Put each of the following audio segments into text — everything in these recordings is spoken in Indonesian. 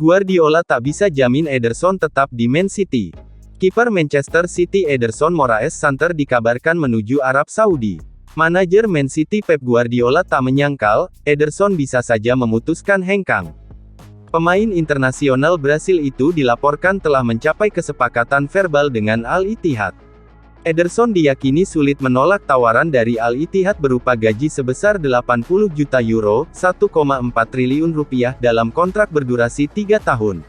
Guardiola tak bisa jamin Ederson tetap di Man City. Kiper Manchester City Ederson Moraes santer dikabarkan menuju Arab Saudi. Manajer Man City Pep Guardiola tak menyangkal, Ederson bisa saja memutuskan hengkang. Pemain internasional Brasil itu dilaporkan telah mencapai kesepakatan verbal dengan Al-Ittihad. Ederson diyakini sulit menolak tawaran dari Al-Ittihad berupa gaji sebesar 80 juta euro, 1,4 triliun rupiah dalam kontrak berdurasi 3 tahun.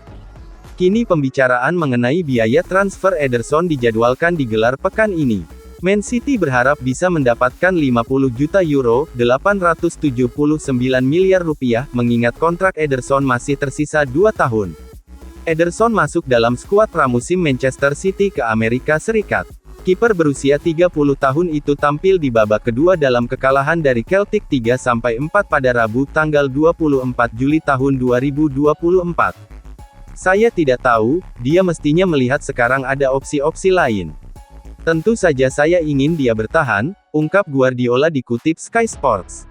Kini pembicaraan mengenai biaya transfer Ederson dijadwalkan digelar pekan ini. Man City berharap bisa mendapatkan 50 juta euro, 879 miliar rupiah, mengingat kontrak Ederson masih tersisa 2 tahun. Ederson masuk dalam skuad pramusim Manchester City ke Amerika Serikat. Kiper berusia 30 tahun itu tampil di babak kedua dalam kekalahan dari Celtic 3-4 pada Rabu tanggal 24 Juli tahun 2024. Saya tidak tahu, dia mestinya melihat sekarang ada opsi-opsi lain. Tentu saja saya ingin dia bertahan, ungkap Guardiola dikutip Sky Sports.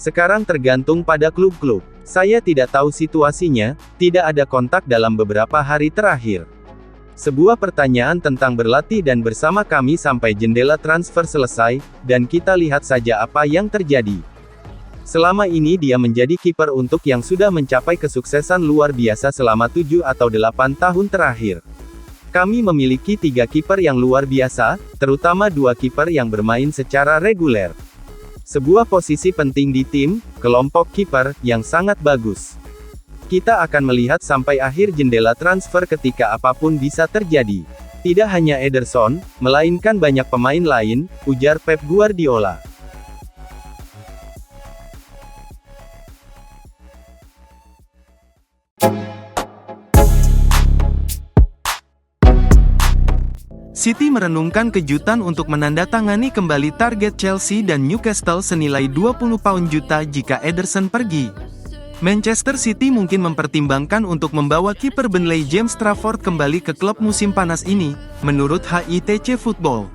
Sekarang tergantung pada klub-klub. Saya tidak tahu situasinya, tidak ada kontak dalam beberapa hari terakhir. Sebuah pertanyaan tentang berlatih dan bersama kami sampai jendela transfer selesai, dan kita lihat saja apa yang terjadi. Selama ini dia menjadi kiper untuk yang sudah mencapai kesuksesan luar biasa selama 7 atau 8 tahun terakhir. Kami memiliki 3 kiper yang luar biasa, terutama 2 kiper yang bermain secara reguler. Sebuah posisi penting di tim, kelompok kiper, yang sangat bagus. Kita akan melihat sampai akhir jendela transfer ketika apapun bisa terjadi. Tidak hanya Ederson, melainkan banyak pemain lain, ujar Pep Guardiola. City merenungkan kejutan untuk menandatangani kembali target Chelsea dan Newcastle senilai 20 pound juta jika Ederson pergi. Manchester City mungkin mempertimbangkan untuk membawa kiper Burnley James Trafford kembali ke klub musim panas ini, menurut HITC Football.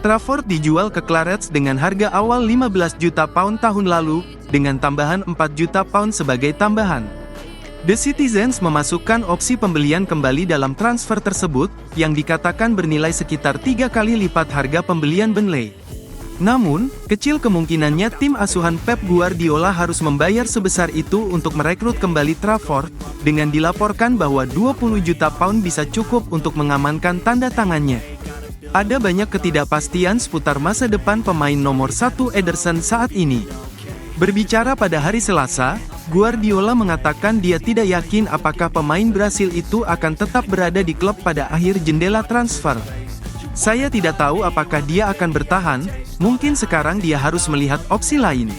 Trafford dijual ke Clarets dengan harga awal 15 juta pound tahun lalu, dengan tambahan 4 juta pound sebagai tambahan. The Citizens memasukkan opsi pembelian kembali dalam transfer tersebut, yang dikatakan bernilai sekitar 3 kali lipat harga pembelian Burnley. Namun, kecil kemungkinannya tim asuhan Pep Guardiola harus membayar sebesar itu untuk merekrut kembali Trafford, dengan dilaporkan bahwa 20 juta pound bisa cukup untuk mengamankan tanda tangannya. Ada banyak ketidakpastian seputar masa depan pemain nomor 1 Ederson saat ini. Berbicara pada hari Selasa, Guardiola mengatakan dia tidak yakin apakah pemain Brasil itu akan tetap berada di klub pada akhir jendela transfer. Saya tidak tahu apakah dia akan bertahan, mungkin sekarang dia harus melihat opsi lain.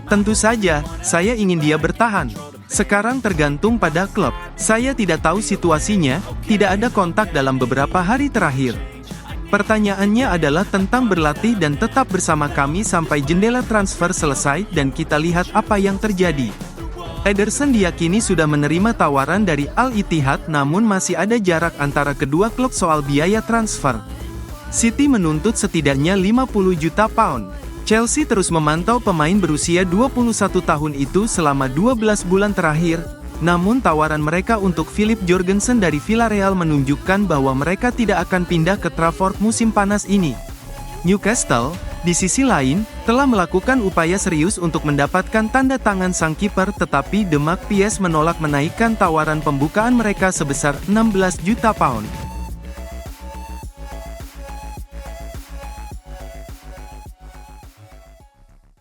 Tentu saja, saya ingin dia bertahan. Sekarang tergantung pada klub. Saya tidak tahu situasinya, tidak ada kontak dalam beberapa hari terakhir. Pertanyaannya adalah tentang berlatih dan tetap bersama kami sampai jendela transfer selesai dan kita lihat apa yang terjadi. Ederson diyakini sudah menerima tawaran dari Al-Ittihad namun masih ada jarak antara kedua klub soal biaya transfer. City menuntut setidaknya 50 juta pound. Chelsea terus memantau pemain berusia 21 tahun itu selama 12 bulan terakhir, namun tawaran mereka untuk Philip Jorgensen dari Villarreal menunjukkan bahwa mereka tidak akan pindah ke Trafford musim panas ini. Newcastle, di sisi lain, telah melakukan upaya serius untuk mendapatkan tanda tangan sang kiper tetapi The Magpies menolak menaikkan tawaran pembukaan mereka sebesar 16 juta pound.